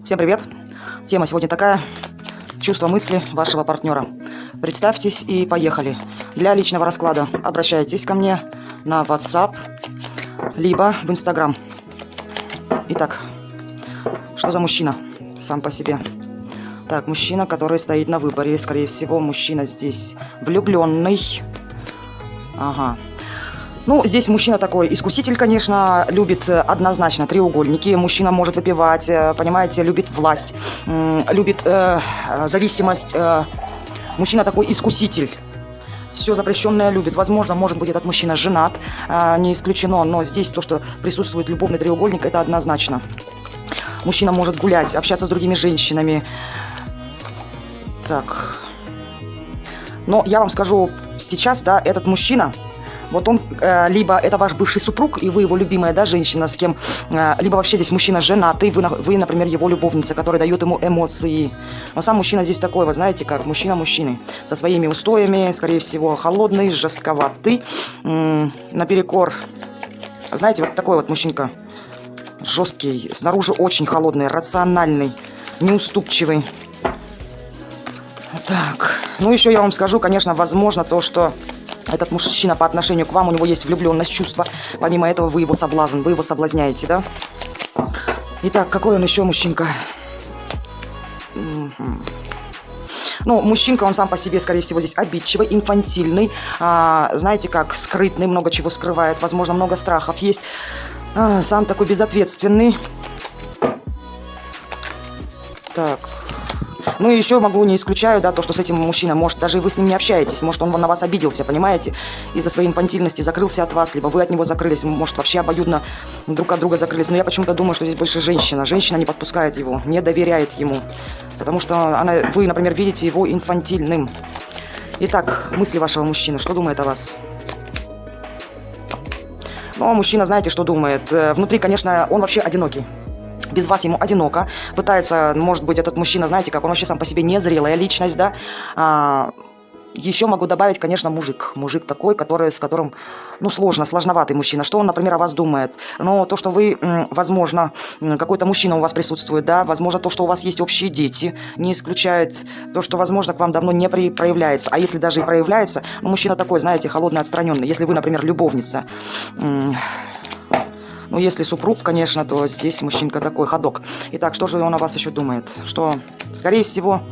Всем привет! Тема сегодня такая: чувство мысли вашего партнера. Представьтесь и поехали. Для личного расклада обращайтесь ко мне на WhatsApp, либо в Instagram. Итак, что за мужчина сам по себе? Так, мужчина, который стоит на выборе. Скорее всего, мужчина здесь влюбленный. Ага. Ну, здесь мужчина такой искуситель, конечно, любит однозначно треугольники. Мужчина может выпивать, понимаете, любит власть, любит зависимость. Мужчина такой искуситель. Все запрещенное любит. Возможно, может быть, этот мужчина женат, не исключено, но здесь то, что присутствует любовный треугольник, это однозначно. Мужчина может гулять, общаться с другими женщинами. Так. Но я вам скажу сейчас, да, этот мужчина... Вот он, либо это ваш бывший супруг, и вы его любимая, да, женщина, с кем, либо вообще здесь мужчина женатый, вы, например, его любовница, которая дает ему эмоции. Но сам мужчина здесь такой, вы знаете, как мужчина мужчины, со своими устоями, скорее всего, холодный, жестковатый, наперекор. Знаете, вот такой вот мужчинка, жесткий, снаружи очень холодный, рациональный, неуступчивый. Так, ну еще я вам скажу, конечно, возможно то, что... Этот мужчина по отношению к вам, у него есть влюбленность, чувства. Помимо этого, вы его соблазн, вы его соблазняете, да? Итак, какой он еще мужчинка? Ну, мужчинка, он сам по себе, скорее всего, здесь обидчивый, инфантильный. Знаете как, скрытный, много чего скрывает. Возможно, много страхов есть. Сам такой безответственный. Так... Ну и еще могу, не исключаю, да, то, что с этим мужчиной, может, даже и вы с ним не общаетесь, может, он на вас обиделся, понимаете, из-за своей инфантильности закрылся от вас, либо вы от него закрылись, может, вообще обоюдно друг от друга закрылись. Но я почему-то думаю, что здесь больше женщина. Женщина не подпускает его, не доверяет ему, потому что вы, например, видите его инфантильным. Итак, мысли вашего мужчины, что думает о вас? Ну, мужчина, знаете, что думает? Внутри, конечно, он вообще одинокий. Без вас ему одиноко. Пытается, может быть, этот мужчина, знаете, как он вообще сам по себе незрелая личность, да. Еще могу добавить, конечно, мужик. Мужик такой, с которым, ну, сложноватый мужчина. Что он, например, о вас думает? Ну, то, что вы, возможно, какой-то мужчина у вас присутствует, да, возможно, то, что у вас есть общие дети, не исключает то, что, возможно, к вам давно не проявляется. А если даже и проявляется, ну, мужчина такой, знаете, холодный, отстраненный. Если вы, например, любовница... Ну, если супруг, конечно, то здесь мужчинка такой, ходок. Итак, что же он о вас еще думает? Что, скорее всего...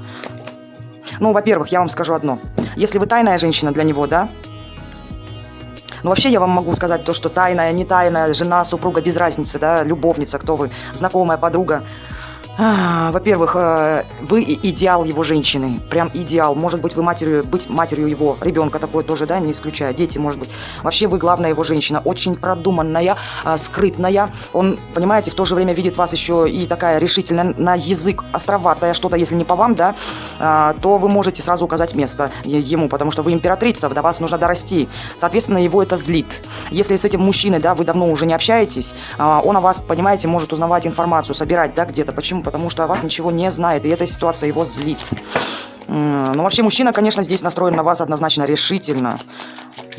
Ну, во-первых, я вам скажу одно. Если вы тайная женщина для него, да? Ну, вообще, я вам могу сказать то, что тайная, не тайная, жена, супруга, без разницы, да? Любовница, кто вы, знакомая, подруга. Во-первых, вы идеал его женщины, прям идеал. Может быть, вы быть матерью его ребенка, такое тоже, да, не исключая. Дети, может быть. Вообще, вы главная его женщина, очень продуманная, скрытная. Он, понимаете, в то же время видит вас еще и такая решительная, на язык островатая, что-то, если не по вам, да, то вы можете сразу указать место ему, потому что вы императрица, до вас нужно дорасти. Соответственно, его это злит. Если с этим мужчиной, да, вы давно уже не общаетесь, он о вас, понимаете, может узнавать информацию, собирать, да, где-то. Почему? Потому что о вас ничего не знает, и эта ситуация его злит. Но вообще мужчина, конечно, здесь настроен на вас однозначно решительно.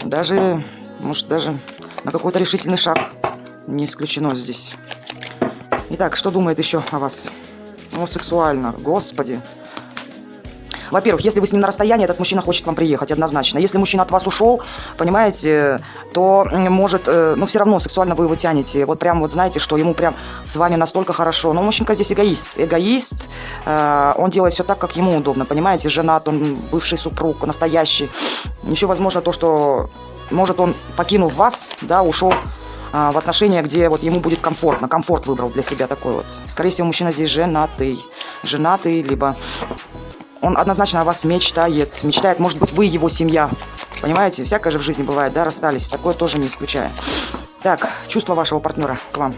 Даже, может, даже на какой-то решительный шаг не исключено здесь. Итак, что думает еще о вас? Ну, сексуально, господи. Во-первых, если вы с ним на расстоянии, этот мужчина хочет к вам приехать, однозначно. Если мужчина от вас ушел, понимаете, то может, ну, все равно сексуально вы его тянете. Вот прям вот знаете, что ему прям с вами настолько хорошо. Но мужчинка здесь эгоист. Эгоист, он делает все так, как ему удобно, понимаете. Женат, он бывший супруг, настоящий. Еще возможно то, что, может, он, покинув вас, да, ушел в отношения, где вот ему будет комфортно. Комфорт выбрал для себя такой вот. Скорее всего, мужчина здесь женатый. Женатый, либо... Он однозначно о вас мечтает. Мечтает, может быть, вы его семья. Понимаете? Всякое же в жизни бывает, да, расстались. Такое тоже не исключаю. Так, чувства вашего партнера к вам.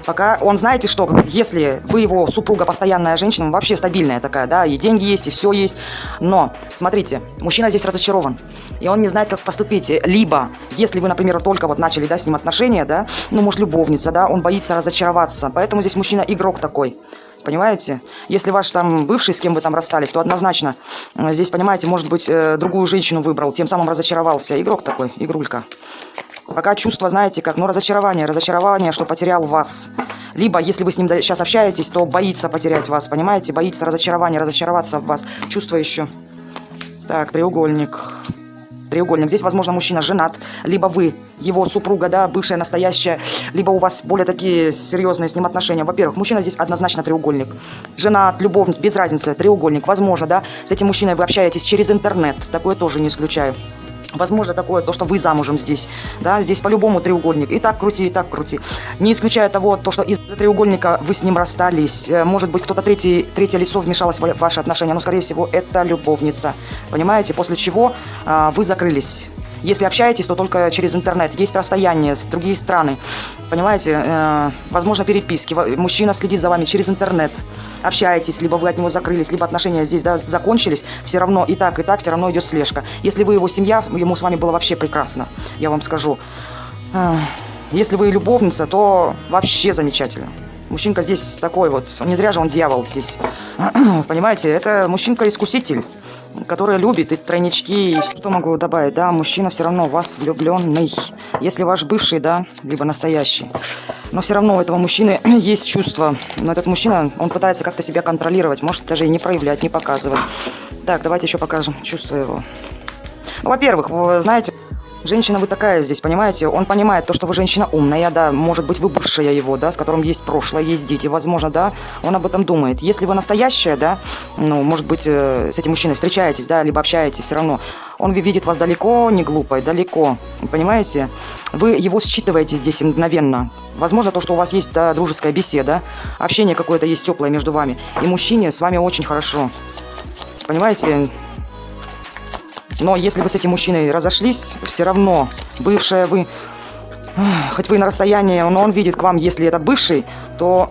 Пока он, знаете что, если вы его супруга, постоянная женщина, вообще стабильная такая, да, и деньги есть, и все есть. Но, смотрите, мужчина здесь разочарован. И он не знает, как поступить. Либо, если вы, например, только вот начали, да, с ним отношения, да, ну, может, любовница, да, он боится разочароваться. Поэтому здесь мужчина игрок такой. Понимаете? Если ваш там бывший, с кем вы там расстались, то однозначно здесь, понимаете, может быть, другую женщину выбрал, тем самым разочаровался. Игрок такой, игрулька. Пока чувство, знаете, как, ну, разочарование, что потерял вас. Либо, если вы с ним сейчас общаетесь, то боится потерять вас, понимаете? Боится разочароваться в вас. Чувство еще. Так, треугольник. Треугольник. Здесь, возможно, мужчина женат, либо вы, его супруга, да, бывшая, настоящая, либо у вас более такие серьезные с ним отношения. Во-первых, мужчина здесь однозначно треугольник. Женат, любовник, без разницы, треугольник. Возможно, да, с этим мужчиной вы общаетесь через интернет. Такое тоже не исключаю. Возможно, такое, то, что вы замужем здесь, да, здесь по-любому треугольник. И так крути, и так крути. Не исключая того, то, что из-за треугольника вы с ним расстались. Может быть, кто-то третье лицо вмешалось в ваши отношения, но, скорее всего, это любовница. Понимаете? После чего вы закрылись. Если общаетесь, то только через интернет. Есть расстояние, другие страны. Понимаете? Возможно, переписки. Мужчина следит за вами через интернет. Общаетесь, либо вы от него закрылись, либо отношения здесь, да, закончились. Все равно и так, все равно идет слежка. Если вы его семья, ему с вами было вообще прекрасно. Я вам скажу. Если вы любовница, то вообще замечательно. Мужчинка здесь такой вот. Не зря же он дьявол здесь. Понимаете? Это мужчинка-искуситель, который любит и тройнички, и что могу добавить, да, мужчина все равно в вас влюбленный, если ваш бывший, да, либо настоящий, но все равно у этого мужчины есть чувства, но этот мужчина, он пытается как-то себя контролировать, может даже и не проявлять, не показывать. Так, давайте еще покажем чувства его. Ну, во-первых, вы знаете, женщина вы такая здесь, понимаете? Он понимает то, что вы женщина умная, да, может быть, вы бывшая его, да, с которым есть прошлое, есть дети, возможно, да, он об этом думает. Если вы настоящая, да, ну, может быть, с этим мужчиной встречаетесь, да, либо общаетесь, все равно, он видит вас далеко, не глупой, далеко, понимаете? Вы его считываете здесь мгновенно. Возможно, то, что у вас есть, да, дружеская беседа, общение какое-то есть теплое между вами, и мужчине с вами очень хорошо, понимаете? Но если вы с этим мужчиной разошлись, все равно бывшая вы, хоть вы на расстоянии, но он видит к вам, если это бывший, то,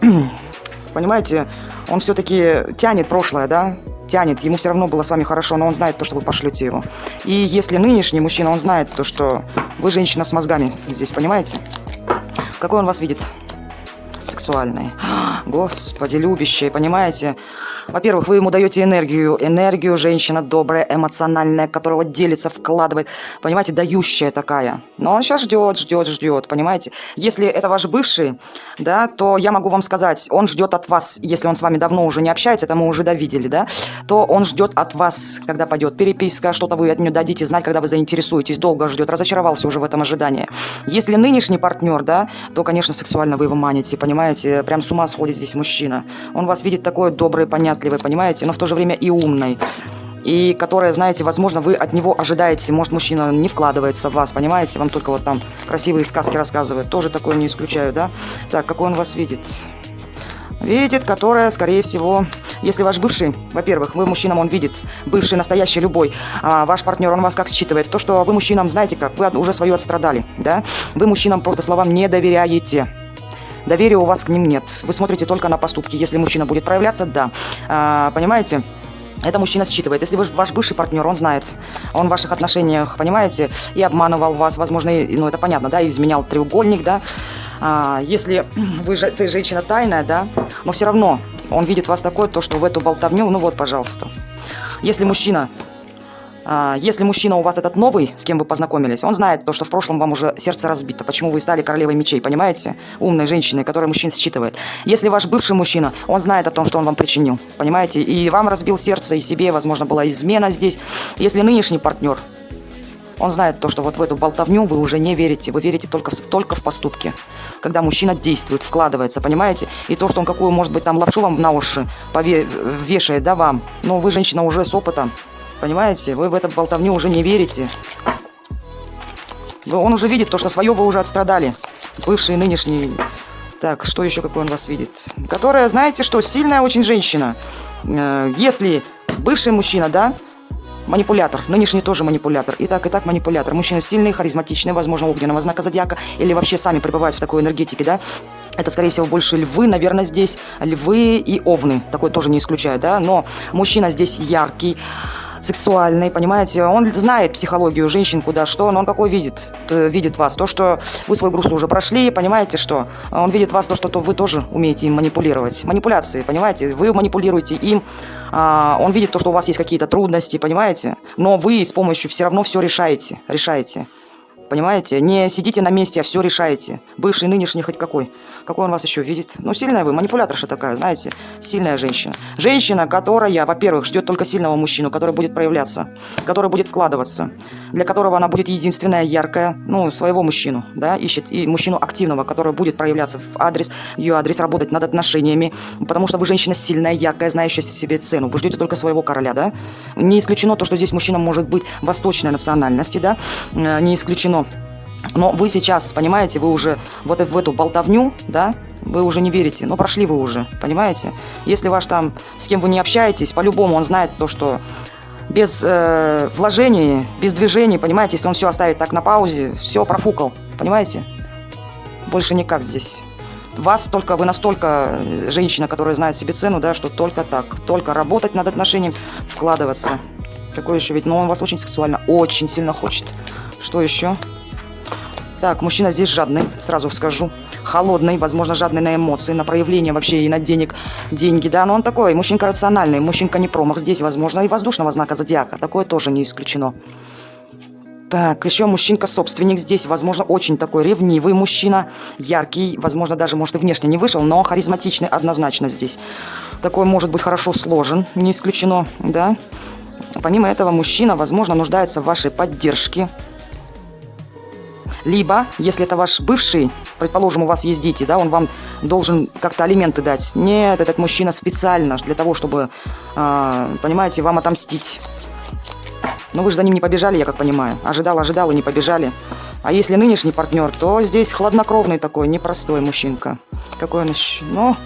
понимаете, он все-таки тянет прошлое, да, тянет, ему все равно было с вами хорошо, но он знает то, что вы пошлете его. И если нынешний мужчина, он знает то, что вы женщина с мозгами здесь, понимаете? Какой он вас видит? Сексуальный. Господи, любящий, понимаете? Во-первых, вы ему даете энергию, женщина добрая, эмоциональная, которая вот делится, вкладывает, понимаете, дающая такая. Но он сейчас ждет, понимаете. Если это ваш бывший, да, то я могу вам сказать, он ждет от вас, если он с вами давно уже не общается, это мы уже довидели, да, то он ждет от вас, когда пойдет переписка, что-то вы от него дадите знать, когда вы заинтересуетесь, долго ждет, разочаровался уже в этом ожидании. Если нынешний партнер, да, то, конечно, сексуально вы его маните, понимаете, прям с ума сходит здесь мужчина. Он вас видит такой добрый, понятливый, понимаете, но в то же время и умный. И которая, знаете, возможно, вы от него ожидаете, может, мужчина не вкладывается в вас, понимаете, вам только вот там красивые сказки рассказывает, тоже такое не исключаю, да. Так, какой он вас видит? Видит, которая, скорее всего, если ваш бывший, во-первых, вы мужчинам он видит, бывший, настоящий, любой, а ваш партнер, он вас как считывает? То, что вы мужчинам, знаете как, вы уже свое отстрадали, да, вы мужчинам просто словам не доверяете. Доверия у вас к ним нет. Вы смотрите только на поступки. Если мужчина будет проявляться, да. Понимаете? Это мужчина считывает. Если ваш бывший партнер, он знает. Он в ваших отношениях, понимаете, и обманывал вас, возможно, ну это понятно, да, изменял треугольник, да. Если ты женщина тайная, да, но все равно он видит вас такой, то, что в эту болтовню, ну вот, пожалуйста. Если мужчина у вас этот новый, с кем вы познакомились, он знает то, что в прошлом вам уже сердце разбито, почему вы стали королевой мечей, понимаете? Умной женщиной, которая мужчин считывает. Если ваш бывший мужчина, он знает о том, что он вам причинил, понимаете? И вам разбил сердце, и себе, возможно, была измена здесь. Если нынешний партнер, он знает то, что вот в эту болтовню вы уже не верите, вы верите только в поступки. Когда мужчина действует, вкладывается, понимаете? И то, что он какую, может быть, там лапшу вам на уши вешает, да, вам, но вы женщина уже с опытом. Понимаете, вы в эту болтовню уже не верите. Он уже видит то, что свое вы уже отстрадали. Бывший, нынешний. Так, что еще, какой он вас видит? Которая, знаете что, сильная очень женщина. Если бывший мужчина, да, манипулятор, нынешний тоже манипулятор. И так манипулятор. Мужчина сильный, харизматичный, возможно, огненного знака зодиака. Или вообще сами пребывают в такой энергетике, да. Это, скорее всего, больше львы, наверное, здесь. Львы и овны. Такое тоже не исключаю, да. Но мужчина здесь яркий, сексуальный, понимаете, он знает психологию женщин, куда что, но он какой видит вас, то, что вы свой груз уже прошли, понимаете, что он видит вас, то, что вы тоже умеете им манипулировать, манипуляции, понимаете, вы манипулируете им, он видит то, что у вас есть какие-то трудности, понимаете, но вы с помощью все равно все решаете, Понимаете? Не сидите на месте, а все решаете. Бывший, нынешний, хоть какой. Какой он вас еще видит? Ну, сильная вы, манипуляторша такая, знаете, сильная женщина. Женщина, которая, во-первых, ждет только сильного мужчину, который будет проявляться, который будет вкладываться, для которого она будет единственная, яркая, ну, своего мужчину, да, ищет, и мужчину активного, который будет проявляться в адрес, ее адрес, работать над отношениями, потому что вы женщина сильная, яркая, знающая себе цену. Вы ждете только своего короля, да? Не исключено то, что здесь мужчина может быть восточной национальности, да, не исключено. Но вы сейчас, понимаете, вы уже вот в эту болтовню, да, вы уже не верите, но прошли вы уже, понимаете? Если ваш там, с кем вы не общаетесь, по-любому он знает то, что без вложений, без движений, понимаете, если он все оставит так на паузе, все профукал, понимаете? Больше никак здесь. Вас только, вы настолько женщина, которая знает себе цену, да, что только так, только работать над отношением, вкладываться. Какой еще ведь, но он вас очень сексуально, очень сильно хочет. Что еще? Так, мужчина здесь жадный, сразу скажу. Холодный, возможно, жадный на эмоции, на проявление вообще и на деньги, да. Но он такой, мужчинка рациональный, мужчинка не промах. Здесь, возможно, и воздушного знака зодиака. Такое тоже не исключено. Так, еще мужчинка-собственник здесь, возможно, очень такой ревнивый мужчина, яркий, возможно, даже, может, и внешне не вышел, но харизматичный однозначно здесь. Такой может быть хорошо сложен, не исключено, да. Помимо этого, мужчина, возможно, нуждается в вашей поддержке. Либо, если это ваш бывший, предположим, у вас есть дети, да, он вам должен как-то алименты дать. Нет, этот мужчина специально для того, чтобы, понимаете, вам отомстить. Но вы же за ним не побежали, я как понимаю. Ожидал и не побежали. А если нынешний партнер, то здесь хладнокровный такой, непростой мужчинка. Какой он еще? Ну,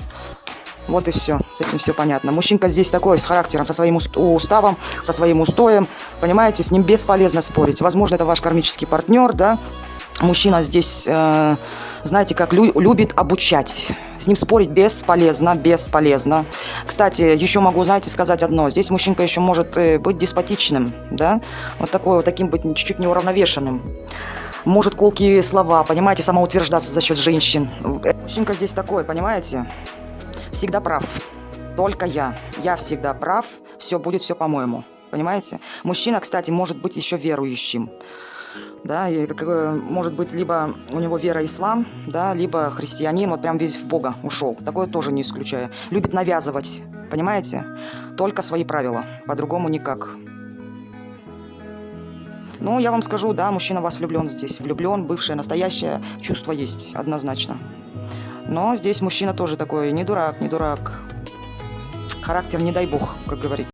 вот и все. С этим все понятно. Мужчинка здесь такой, с характером, со своим уставом, со своим устоем. Понимаете, с ним бесполезно спорить. Возможно, это ваш кармический партнер, да. Мужчина здесь, знаете, как любит обучать. С ним спорить бесполезно, бесполезно. Кстати, еще могу, знаете, сказать одно. Здесь мужчинка еще может быть деспотичным, да? Вот такой, вот таким быть чуть-чуть неуравновешенным. Может колкие слова, понимаете, самоутверждаться за счет женщин. Мужчинка здесь такой, понимаете? Всегда прав. Только я. Я всегда прав. Все будет, все по-моему. Понимаете? Мужчина, кстати, может быть еще верующим. Да, и может быть либо у него вера ислам, да, либо христианин, вот прям весь в Бога ушел. Такое тоже не исключаю. Любит навязывать, понимаете? Только свои правила, по-другому никак. Ну, я вам скажу, да, мужчина в вас влюблен здесь. Влюблен, бывшее, настоящее, чувство есть, однозначно. Но здесь мужчина тоже такой, не дурак, не дурак. Характер, не дай бог, как говорится.